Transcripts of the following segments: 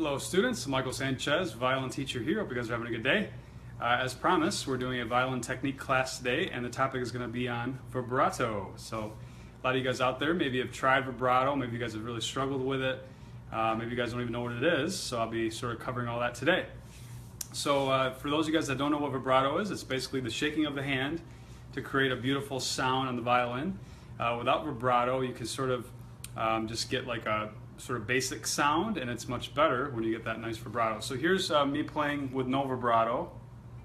Hello students, Michael Sanchez, violin teacher here. Hope you guys are having a good day. As promised, we're doing a violin technique class today, and the topic is going to be on vibrato. So a lot of you guys out there maybe have tried vibrato, maybe you guys have really struggled with it, maybe you guys don't even know what it is, so I'll be sort of covering all that today. So for those of you guys that don't know what vibrato is, it's basically the shaking of the hand to create a beautiful sound on the violin. Without vibrato, you can sort of just get like a sort of basic sound, and it's much better when you get that nice vibrato. So here's me playing with no vibrato.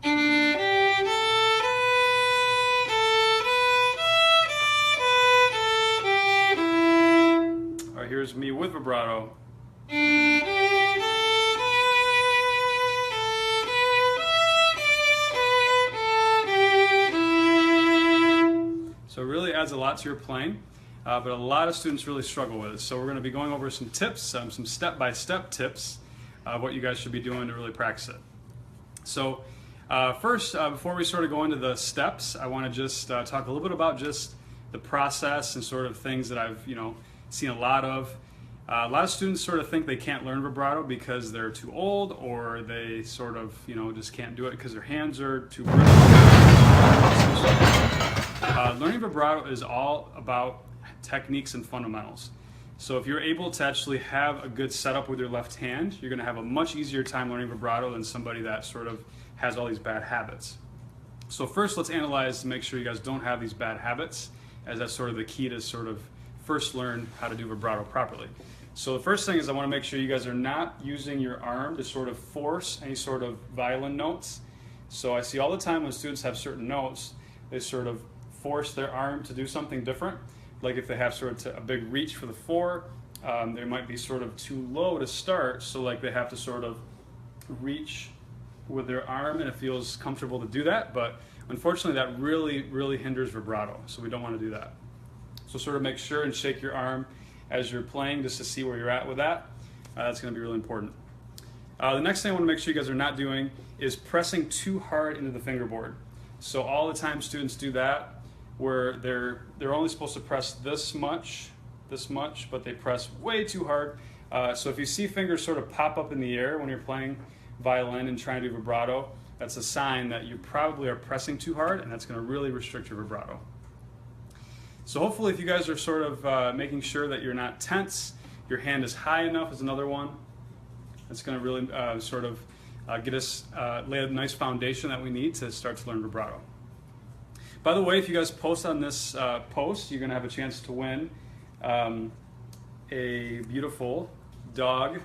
All right, here's me with vibrato. So it really adds a lot to your playing. But a lot of students really struggle with it. So we're going to be going over some tips, some step-by-step tips of what you guys should be doing to really practice it. So first, before we sort of go into the steps, I want to just talk a little bit about just the process and sort of things that I've seen a lot of. A lot of students sort of think they can't learn vibrato because they're too old, or they sort of just can't do it because their hands are too brittle. Learning vibrato is all about techniques and fundamentals. So if you're able to actually have a good setup with your left hand, you're going to have a much easier time learning vibrato than somebody that sort of has all these bad habits. So first, let's analyze to make sure you guys don't have these bad habits, as that's sort of the key to sort of first learn how to do vibrato properly. So the first thing is I want to make sure you guys are not using your arm to sort of force any sort of violin notes. So I see all the time when students have certain notes, they sort of force their arm to do something different. Like if they have sort of a big reach for the four, they might be sort of too low to start, so like they have to sort of reach with their arm, and it feels comfortable to do that, but unfortunately that really hinders vibrato, so we don't want to do that. So sort of make sure and shake your arm as you're playing just to see where you're at with that. That's going to be really important. The next thing I want to make sure you guys are not doing is pressing too hard into the fingerboard. So all the time students do that, where they're only supposed to press this much, but they press way too hard. So if you see fingers sort of pop up in the air when you're playing violin and trying to do vibrato, that's a sign that you probably are pressing too hard, and that's going to really restrict your vibrato. So hopefully if you guys are sort of making sure that you're not tense, your hand is high enough is another one. That's going to really sort of get us lay a nice foundation that we need to start to learn vibrato. By the way, if you guys post on this post, you're going to have a chance to win a beautiful dog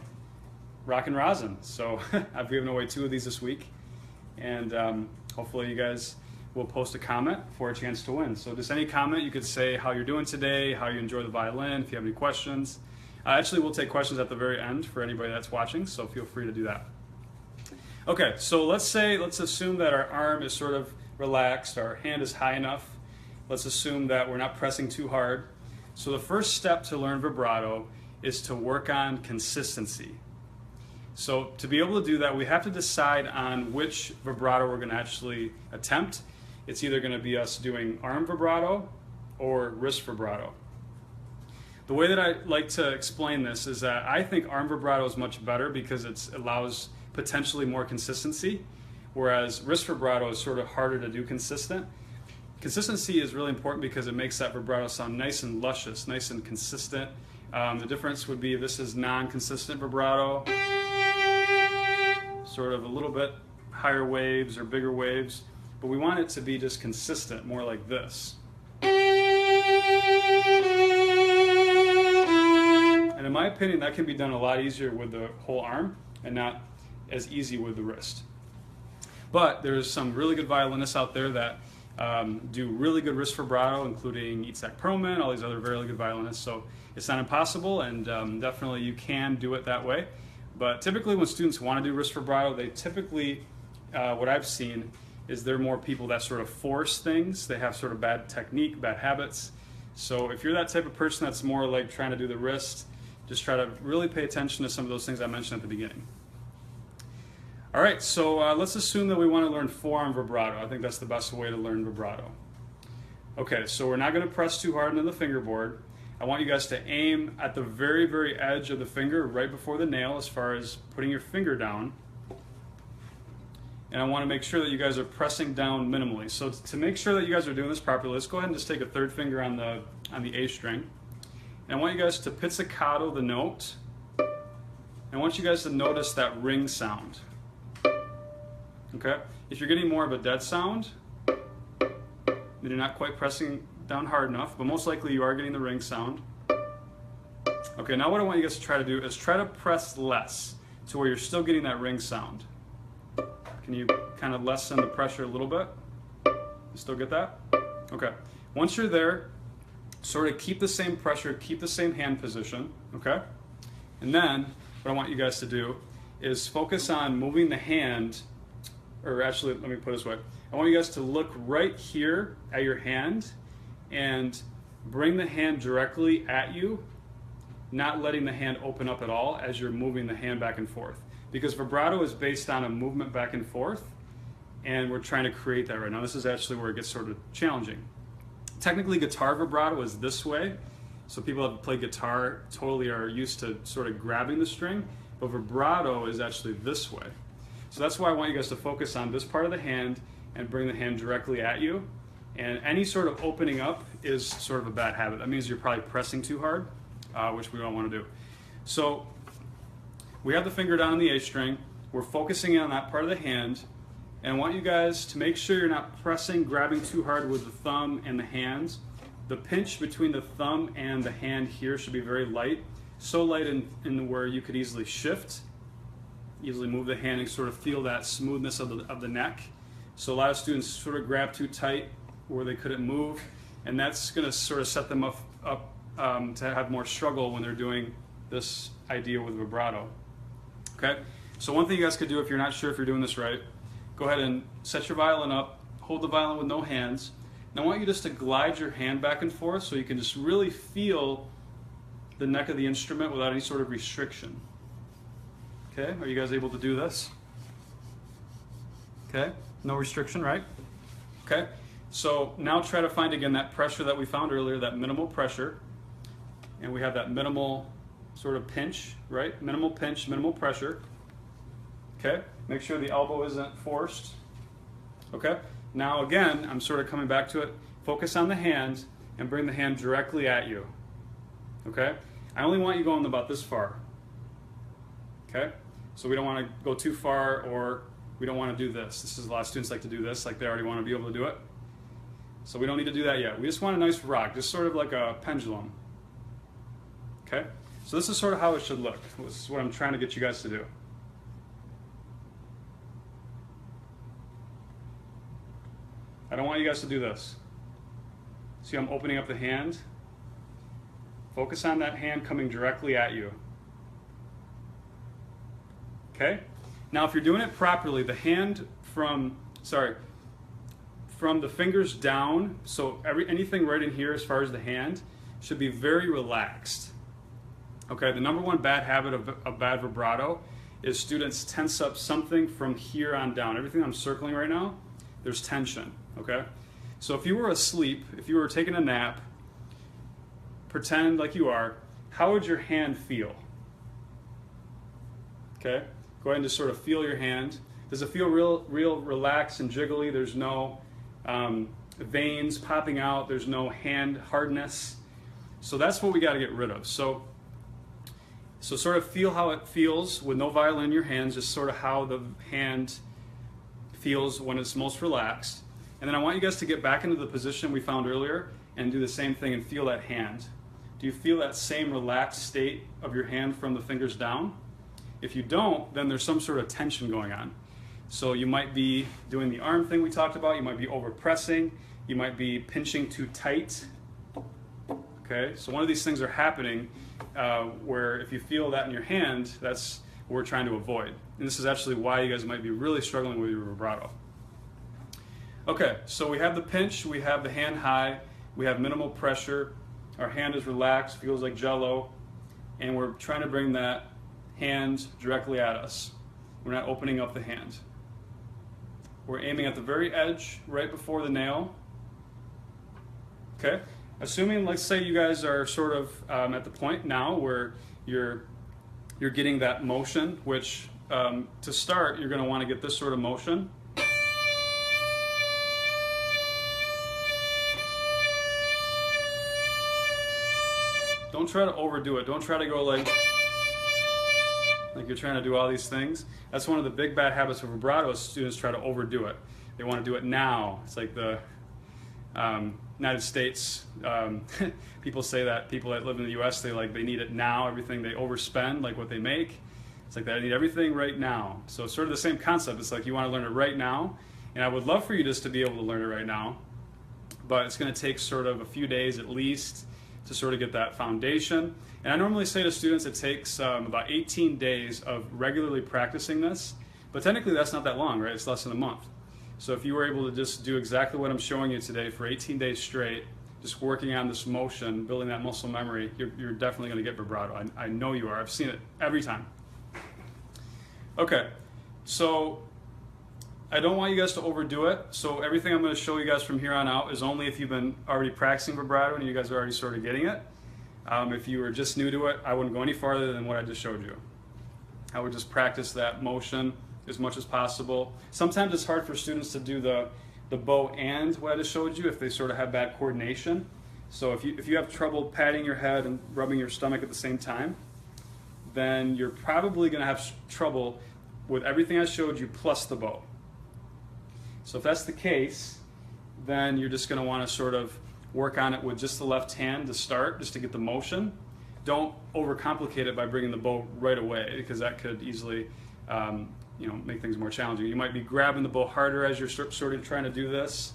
rockin' rosin. So I've given away 2 of these this week, and hopefully you guys will post a comment for a chance to win. So just any comment, you could say how you're doing today, how you enjoy the violin, if you have any questions. Actually, we'll take questions at the very end for anybody that's watching, so feel free to do that. Okay, so let's assume that our arm is sort of relaxed, our hand is high enough. Let's assume that we're not pressing too hard. So the first step to learn vibrato is to work on consistency. So to be able to do that, we have to decide on which vibrato we're going to actually attempt. It's either going to be us doing arm vibrato or wrist vibrato. The way that I like to explain this is that I think arm vibrato is much better because it allows potentially more consistency, whereas wrist vibrato is sort of harder to do consistent. Consistency is really important because it makes that vibrato sound nice and luscious, nice and consistent. The difference would be this is non-consistent vibrato, sort of a little bit higher waves or bigger waves, but we want it to be just consistent, more like this. And in my opinion, that can be done a lot easier with the whole arm and not as easy with the wrist. But there's some really good violinists out there that do really good wrist vibrato, including Etsy, all these other very good violinists. So it's not impossible, and definitely you can do it that way. But typically when students want to do wrist vibrato, they typically, what I've seen, is they're more people that sort of force things. They have sort of bad technique, bad habits. So if you're that type of person that's more like trying to do the wrist, just try to really pay attention to some of those things I mentioned at the beginning. All right, so let's assume that we want to learn forearm vibrato. I think that's the best way to learn vibrato. Okay, so we're not going to press too hard into the fingerboard. I want you guys to aim at the very, very edge of the finger right before the nail as far as putting your finger down. And I want to make sure that you guys are pressing down minimally. So to make sure that you guys are doing this properly, let's go ahead and just take a third finger on the A string. And I want you guys to pizzicato the note. And I want you guys to notice that ring sound. Okay? If you're getting more of a dead sound, then you're not quite pressing down hard enough, but most likely you are getting the ring sound. Okay, now what I want you guys to try to do is try to press less to where you're still getting that ring sound. Can you kind of lessen the pressure a little bit? You still get that? Okay. Once you're there, sort of keep the same pressure, keep the same hand position, okay? And then what I want you guys to do is focus on moving the hand, or actually, let me put it this way. I want you guys to look right here at your hand and bring the hand directly at you, not letting the hand open up at all as you're moving the hand back and forth. Because vibrato is based on a movement back and forth, and we're trying to create that right now. This is actually where it gets sort of challenging. Technically, guitar vibrato is this way, so people that play guitar totally are used to sort of grabbing the string, but vibrato is actually this way. So that's why I want you guys to focus on this part of the hand and bring the hand directly at you. And any sort of opening up is sort of a bad habit. That means you're probably pressing too hard, which we don't want to do. So we have the finger down on the A string. We're focusing on that part of the hand. And I want you guys to make sure you're not pressing, grabbing too hard with the thumb and the hands. The pinch between the thumb and the hand here should be very light. So light in where you could easily shift, easily move the hand and sort of feel that smoothness of the neck. So a lot of students sort of grab too tight where they couldn't move. And that's going to sort of set them up to have more struggle when they're doing this idea with vibrato. Okay, so one thing you guys could do if you're not sure if you're doing this right, go ahead and set your violin up, hold the violin with no hands. And I want you just to glide your hand back and forth so you can just really feel the neck of the instrument without any sort of restriction. Okay, are you guys able to do this? Okay, no restriction, right? Okay, so now try to find again that pressure that we found earlier, that minimal pressure. And we have that minimal sort of pinch, right? Minimal pinch, minimal pressure. Okay, make sure the elbow isn't forced. Okay, now again, I'm sort of coming back to it. Focus on the hand and bring the hand directly at you. Okay, I only want you going about this far. Okay, so we don't want to go too far, or we don't want to do this. This is a lot of students like to do this, like they already want to be able to do it. So we don't need to do that yet. We just want a nice rock, just sort of like a pendulum. Okay, so this is sort of how it should look. This is what I'm trying to get you guys to do. I don't want you guys to do this. See, I'm opening up the hand. Focus on that hand coming directly at you. Okay? Now, if you're doing it properly, the hand from the fingers down, so anything right in here as far as the hand, should be very relaxed. Okay, the number one bad habit of bad vibrato is students tense up something from here on down. Everything I'm circling right now, there's tension, okay? So if you were asleep, if you were taking a nap, pretend like you are, how would your hand feel? Okay, go ahead and just sort of feel your hand. Does it feel real relaxed and jiggly? There's no veins popping out, there's no hand hardness. So that's what we got to get rid of. So sort of feel how it feels with no violin in your hands, just sort of how the hand feels when it's most relaxed. And then I want you guys to get back into the position we found earlier and do the same thing and feel that hand. Do you feel that same relaxed state of your hand from the fingers down? If you don't, then there's some sort of tension going on. So you might be doing the arm thing we talked about, you might be over pressing, you might be pinching too tight. Okay, so one of these things are happening where if you feel that in your hand, that's what we're trying to avoid. And this is actually why you guys might be really struggling with your vibrato. Okay, so we have the pinch, we have the hand high, we have minimal pressure, our hand is relaxed, feels like jello, and we're trying to bring that hand directly at us. We're not opening up the hand. We're aiming at the very edge, right before the nail. Okay, assuming, let's say you guys are sort of at the point now where you're getting that motion, which to start, you're going to want to get this sort of motion. Don't try to overdo it. Don't try to go like you're trying to do all these things. That's one of the big bad habits of vibrato is students try to overdo it. They want to do it now. It's like the United States, people say that people that live in the US, they need it now, everything they overspend, like what they make. It's like that, I need everything right now. So it's sort of the same concept. It's like you want to learn it right now, and I would love for you just to be able to learn it right now, but it's going to take sort of a few days at least to sort of get that foundation. And I normally say to students it takes about 18 days of regularly practicing this, but technically that's not that long, right? It's less than a month. So if you were able to just do exactly what I'm showing you today for 18 days straight, just working on this motion, building that muscle memory, you're definitely going to get vibrato. I know you are. I've seen it every time. Okay, so I don't want you guys to overdo it. So everything I'm going to show you guys from here on out is only if you've been already practicing vibrato and you guys are already sort of getting it. If you were just new to it, I wouldn't go any farther than what I just showed you. I would just practice that motion as much as possible. Sometimes it's hard for students to do the bow and what I just showed you if they sort of have bad coordination. So if you have trouble patting your head and rubbing your stomach at the same time, then you're probably going to have trouble with everything I showed you plus the bow. So if that's the case, then you're just going to want to sort of work on it with just the left hand to start, just to get the motion. Don't overcomplicate it by bringing the bow right away, because that could easily make things more challenging. You might be grabbing the bow harder as you're sort of trying to do this,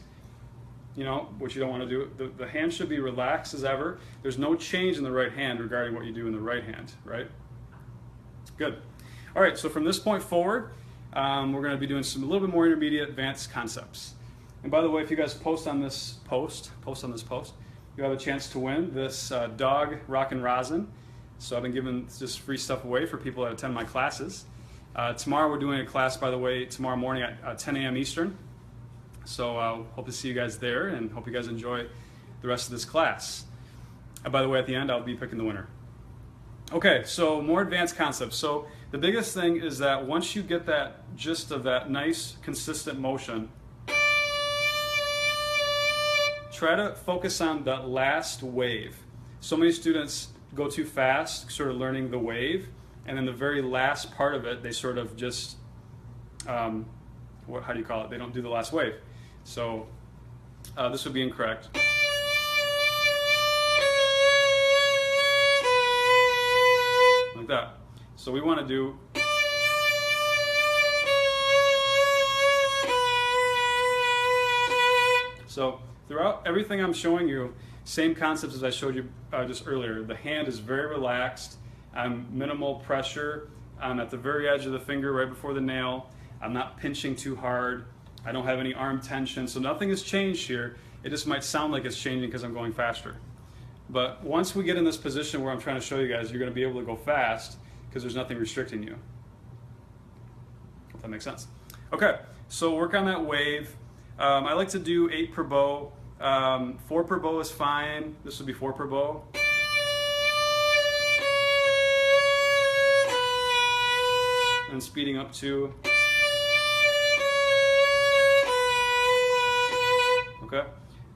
which you don't want to do. The hand should be relaxed as ever. There's no change in the right hand regarding what you do in the right hand, right? Good. All right, so from this point forward, we're going to be doing a little bit more intermediate advanced concepts. And by the way, if you guys post on this post, you have a chance to win this dog rockin' rosin. So I've been giving just free stuff away for people that attend my classes. Tomorrow we're doing a class, by the way, tomorrow morning at 10 a.m. Eastern. So I hope to see you guys there and hope you guys enjoy the rest of this class. By the way, at the end, I'll be picking the winner. Okay, so more advanced concepts. So the biggest thing is that once you get that gist of that nice, consistent motion, try to focus on that last wave. So many students go too fast, sort of learning the wave, and then the very last part of it, they sort of just, how do you call it? They don't do the last wave. So this would be incorrect. Like that. So we want to do so throughout everything I'm showing you, same concepts as I showed you just earlier. The hand is very relaxed. I'm minimal pressure. I'm at the very edge of the finger right before the nail. I'm not pinching too hard. I don't have any arm tension, so nothing has changed here. It just might sound like it's changing because I'm going faster. But once we get in this position where I'm trying to show you guys, you're going to be able to go fast because there's nothing restricting you. If that makes sense. Okay, so work on that wave. I like to do 8 per bow. 4 per bow is fine. This would be 4 per bow. And speeding up to. Okay.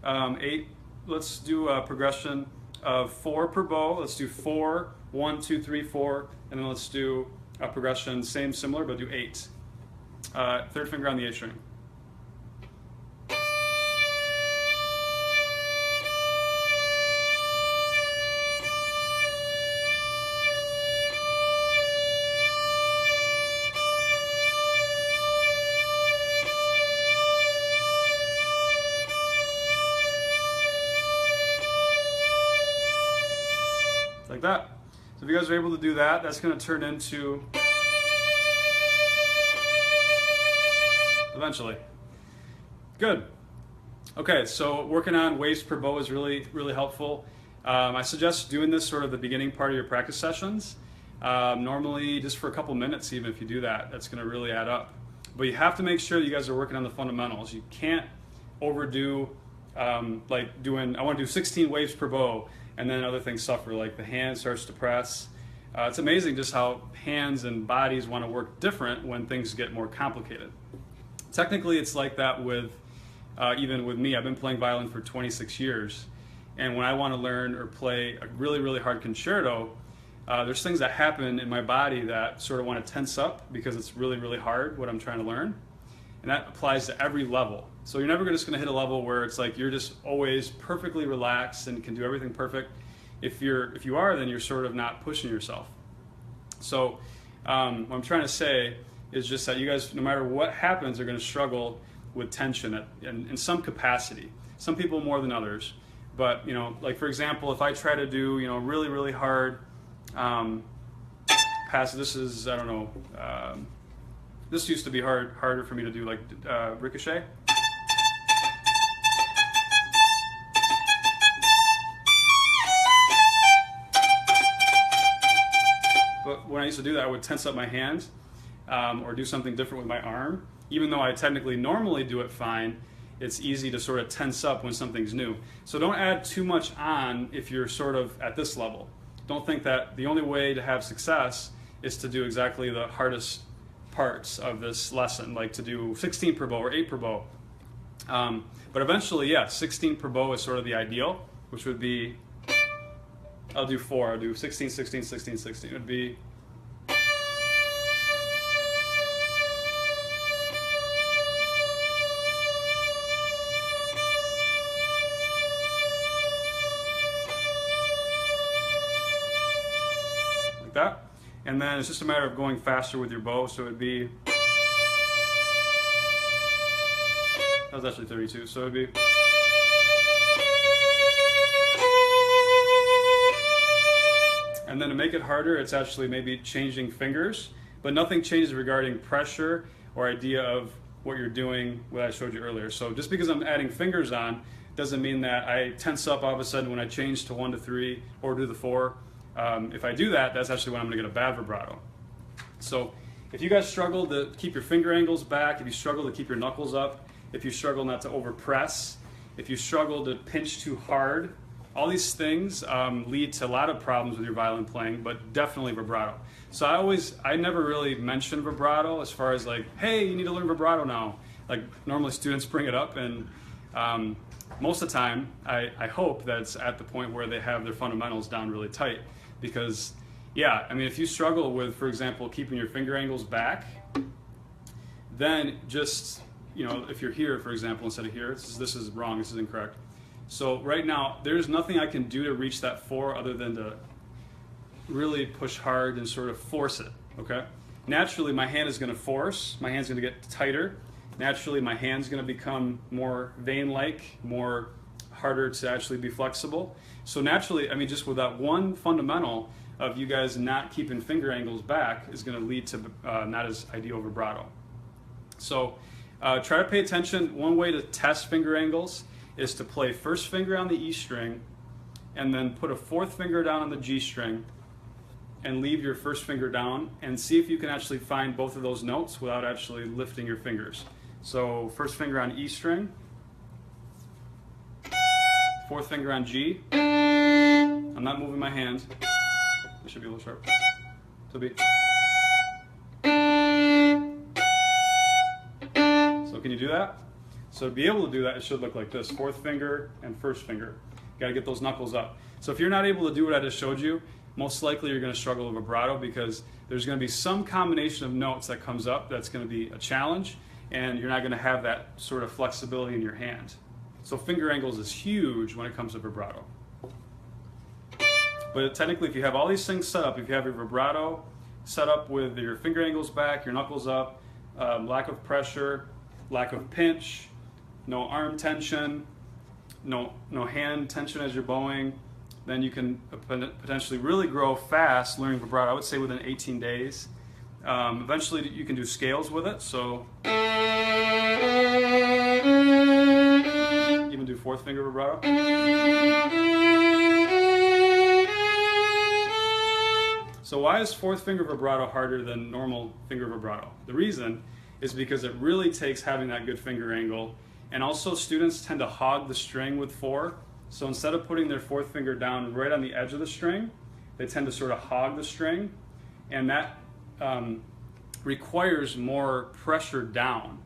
8. Let's do a progression of 4 per bow. Let's do 4, 1, 2, 3, 4, and then let's do a progression, similar, but do 8. Third finger on the A string. Like that. So if you guys are able to do that, that's going to turn into eventually. Good. Okay, so working on waves per bow is really, really helpful. I suggest doing this sort of the beginning part of your practice sessions. Normally just for a couple minutes even if you do that, that's going to really add up. But you have to make sure that you guys are working on the fundamentals. You can't overdo like I want to do 16 waves per bow, and then other things suffer, like the hand starts to press. It's amazing just how hands and bodies want to work different when things get more complicated. Technically, it's like that with even with me. I've been playing violin for 26 years, and when I want to learn or play a really, really hard concerto, there's things that happen in my body that sort of want to tense up because it's really, really hard what I'm trying to learn. And that applies to every level. So you're never just going to hit a level where it's like you're just always perfectly relaxed and can do everything perfect. If you are, then you're sort of not pushing yourself. So what I'm trying to say is just that you guys, no matter what happens, are going to struggle with tension in some capacity. Some people more than others. But, you know, like for example, if I try to do, you know, really, really hard pass, this is, I don't know, this used to be harder for me to do, like ricochet. But when I used to do that, I would tense up my hand or do something different with my arm. Even though I technically normally do it fine, it's easy to sort of tense up when something's new. So don't add too much on if you're sort of at this level. Don't think that the only way to have success is to do exactly the hardest parts of this lesson, like to do 16 per bow or 8 per bow. But eventually, yeah, 16 per bow is sort of the ideal, which would be, I'll do 4, I'll do 16, 16, 16, 16. It would be, like that. And then it's just a matter of going faster with your bow, so it would be, that was actually 32, so it would be, and then to make it harder, it's actually maybe changing fingers, but nothing changes regarding pressure or idea of what you're doing, what I showed you earlier. So just because I'm adding fingers on doesn't mean that I tense up all of a sudden when I change to 1 to 3 or to the 4. If I do that, that's actually when I'm going to get a bad vibrato. So if you guys struggle to keep your finger angles back, if you struggle to keep your knuckles up, if you struggle not to overpress, if you struggle to pinch too hard, all these things lead to a lot of problems with your violin playing, but definitely vibrato. So I never really mention vibrato as far as like, hey, you need to learn vibrato now. Like normally students bring it up, and most of the time I hope that it's at the point where they have their fundamentals down really tight. Because yeah, I mean, if you struggle with, for example, keeping your finger angles back, then just, you know, if you're here, for example, instead of here, this is wrong, this is incorrect. So right now, there's nothing I can do to reach that 4 other than to really push hard and sort of force it, okay? Naturally, my hand is going to force, my hand's going to get tighter. Naturally, my hand's going to become more vein-like, more harder to actually be flexible. So naturally, I mean, just with that one fundamental of you guys not keeping finger angles back is going to lead to not as ideal vibrato. So try to pay attention. One way to test finger angles is to play first finger on the E string and then put a 4th finger down on the G string and leave your first finger down and see if you can actually find both of those notes without actually lifting your fingers. So first finger on E string, 4th finger on G. I'm not moving my hand. It should be a little sharp. So be. So can you do that? So to be able to do that, it should look like this: 4th finger and first finger. You got to get those knuckles up. So if you're not able to do what I just showed you, most likely you're going to struggle with vibrato because there's going to be some combination of notes that comes up that's going to be a challenge, and you're not going to have that sort of flexibility in your hand. So finger angles is huge when it comes to vibrato. But technically, if you have all these things set up, if you have your vibrato set up with your finger angles back, your knuckles up, lack of pressure, lack of pinch, no arm tension, no hand tension as you're bowing, then you can potentially really grow fast learning vibrato. I would say within 18 days. Eventually you can do scales with it, so even do 4th finger vibrato. So why is 4th finger vibrato harder than normal finger vibrato? The reason is because it really takes having that good finger angle And also students tend to hog the string with 4. So instead of putting their 4th finger down right on the edge of the string, they tend to sort of hog the string, and that requires more pressure down.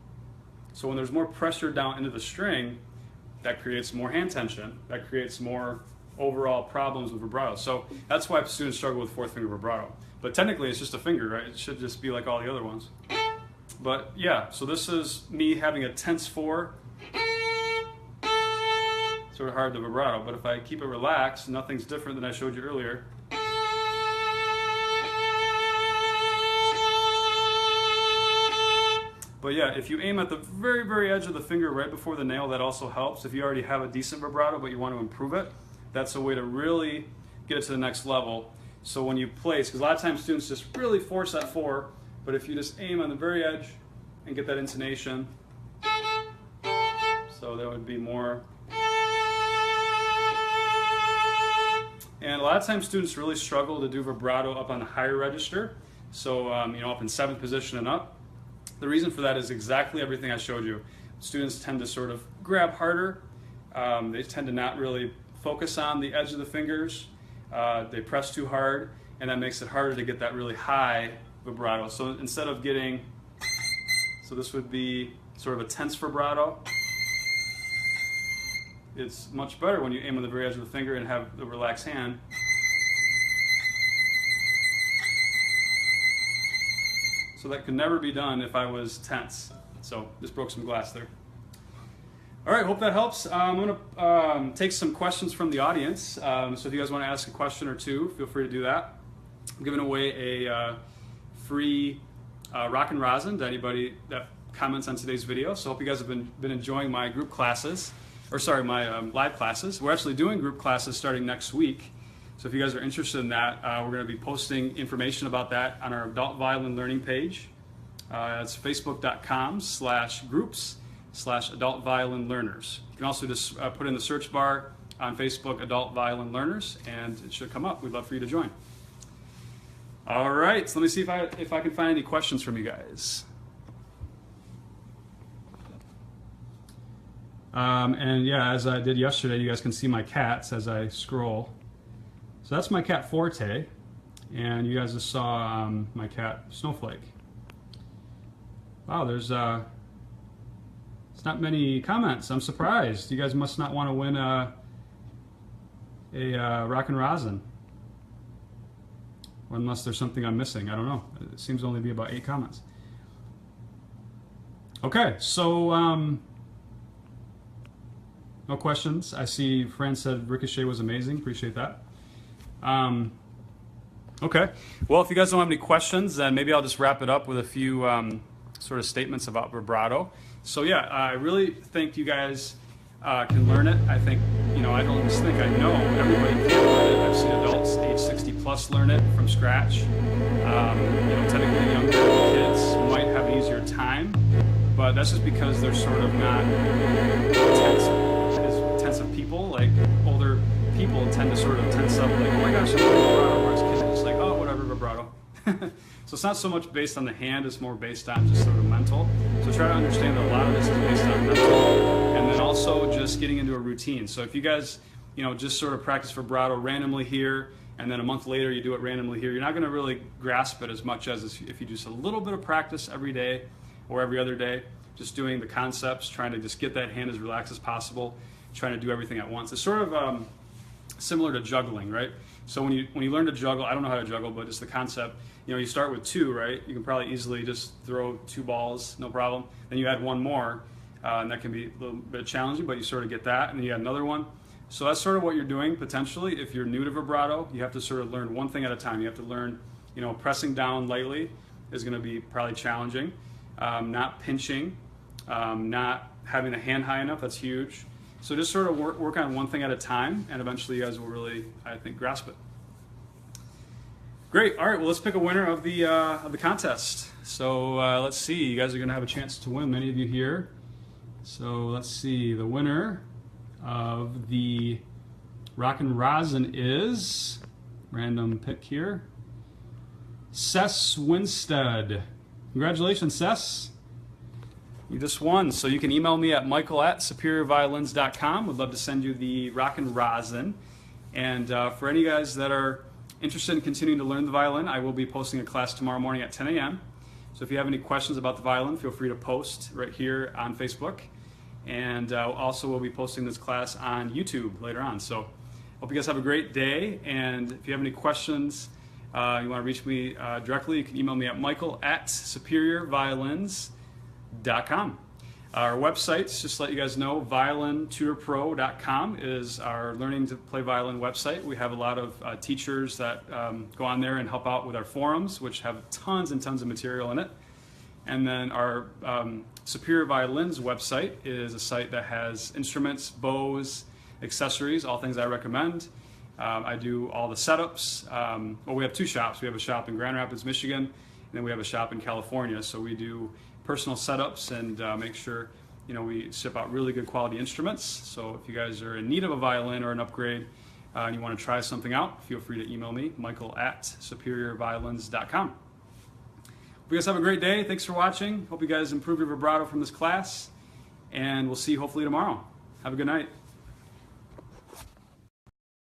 So when there's more pressure down into the string, that creates more hand tension, that creates more overall problems with vibrato. So that's why students struggle with 4th finger vibrato. But technically it's just a finger, right? It should just be like all the other ones. But yeah, so this is me having a tense 4. Sort of hard to vibrato, but if I keep it relaxed, nothing's different than I showed you earlier. But yeah, if you aim at the very, very edge of the finger right before the nail, that also helps. If you already have a decent vibrato but you want to improve it, that's a way to really get it to the next level. So when you place, because a lot of times students just really force that 4, but if you just aim on the very edge and get that intonation, so that would be more. And a lot of times students really struggle to do vibrato up on the higher register, so you know, up in 7th position and up. The reason for that is exactly everything I showed you. Students tend to sort of grab harder. They tend to not really focus on the edge of the fingers. They press too hard, and that makes it harder to get that really high vibrato. So instead of getting, so this would be sort of a tense vibrato. It's much better when you aim on the very edge of the finger and have the relaxed hand. So that could never be done if I was tense. So just broke some glass there. All right, hope that helps. I'm going to take some questions from the audience. So if you guys want to ask a question or two, feel free to do that. I'm giving away a free rock and rosin to anybody that comments on today's video. So I hope you guys have been enjoying my group classes, or sorry, my live classes. We're actually doing group classes starting next week. So if you guys are interested in that, we're going to be posting information about that on our adult violin learning page. It's facebook.com/groups/adult violin learners. You can also just put in the search bar on Facebook adult violin learners, and it should come up. We'd love for you to join. All right, so let me see if I can find any questions from you guys. And yeah, as I did yesterday, you guys can see my cats as I scroll. So that's my cat Forte, and you guys just saw my cat Snowflake. Wow, there's not many comments. I'm surprised. You guys must not want to win a rock and rosin, unless there's something I'm missing. I don't know. It seems to only be about 8 comments. Okay, so no questions. I see Fran said Ricochet was amazing. Appreciate that. Okay, well, if you guys don't have any questions, then maybe I'll just wrap it up with a few sort of statements about vibrato. So yeah, I really think you guys can learn it. I think, you know, I don't just think, I know everybody can learn it. I've seen adults age 60 plus learn it from scratch. You know, technically younger kids might have an easier time, but that's just because they're sort of not tense of people. Like older people tend to sort of tense up, like, oh my gosh, I'm learning vibrato, whereas kids are just like, oh, whatever, vibrato. So it's not so much based on the hand, it's more based on just sort of mental. So try to understand that a lot of this is based on mental, and then also just getting into a routine. So if you guys, you know, just sort of practice vibrato randomly here, and then a month later you do it randomly here, you're not going to really grasp it as much as if you do just a little bit of practice every day or every other day, just doing the concepts, trying to just get that hand as relaxed as possible, trying to do everything at once. It's sort of similar to juggling, right? So when you learn to juggle, I don't know how to juggle, but it's the concept. You know, you start with 2, right? You can probably easily just throw 2 balls, no problem. Then you add 1 more, and that can be a little bit challenging, but you sort of get that, and then you add another one. So that's sort of what you're doing potentially. If you're new to vibrato, you have to sort of learn one thing at a time. You have to learn, you know, pressing down lightly is going to be probably challenging. Not pinching, not having the hand high enough, that's huge. So just sort of work on one thing at a time, and eventually you guys will really, I think, grasp it. Great. All right. Well, let's pick a winner of the contest. So let's see. You guys are going to have a chance to win. Many of you here. So let's see. The winner of the rock and rosin is, random pick here, Cess Winstead. Congratulations, Cess. You just won. So you can email me at michael@superiorviolins.com. Would love to send you the rockin' rosin. And for any guys that are interested in continuing to learn the violin, I will be posting a class tomorrow morning at 10 a.m. So if you have any questions about the violin, feel free to post right here on Facebook. And also we'll be posting this class on YouTube later on. So hope you guys have a great day. And if you have any questions, you want to reach me directly, you can email me at michael@superiorviolins.com. Our websites, just to let you guys know, violintutorpro.com is our learning to play violin website. We have a lot of teachers that go on there and help out with our forums, which have tons and tons of material in it. And then our Superior Violins website is a site that has instruments, bows, accessories, all things I recommend. I do all the setups. Well, we have two shops. We have a shop in Grand Rapids, Michigan, and then we have a shop in California. So we do personal setups and make sure we ship out really good quality instruments. So if you guys are in need of a violin or an upgrade and you want to try something out, feel free to email me, michael@superiorviolins.com. Hope you guys have a great day. Thanks for watching. Hope you guys improve your vibrato from this class, and we'll see you hopefully tomorrow. Have a good night.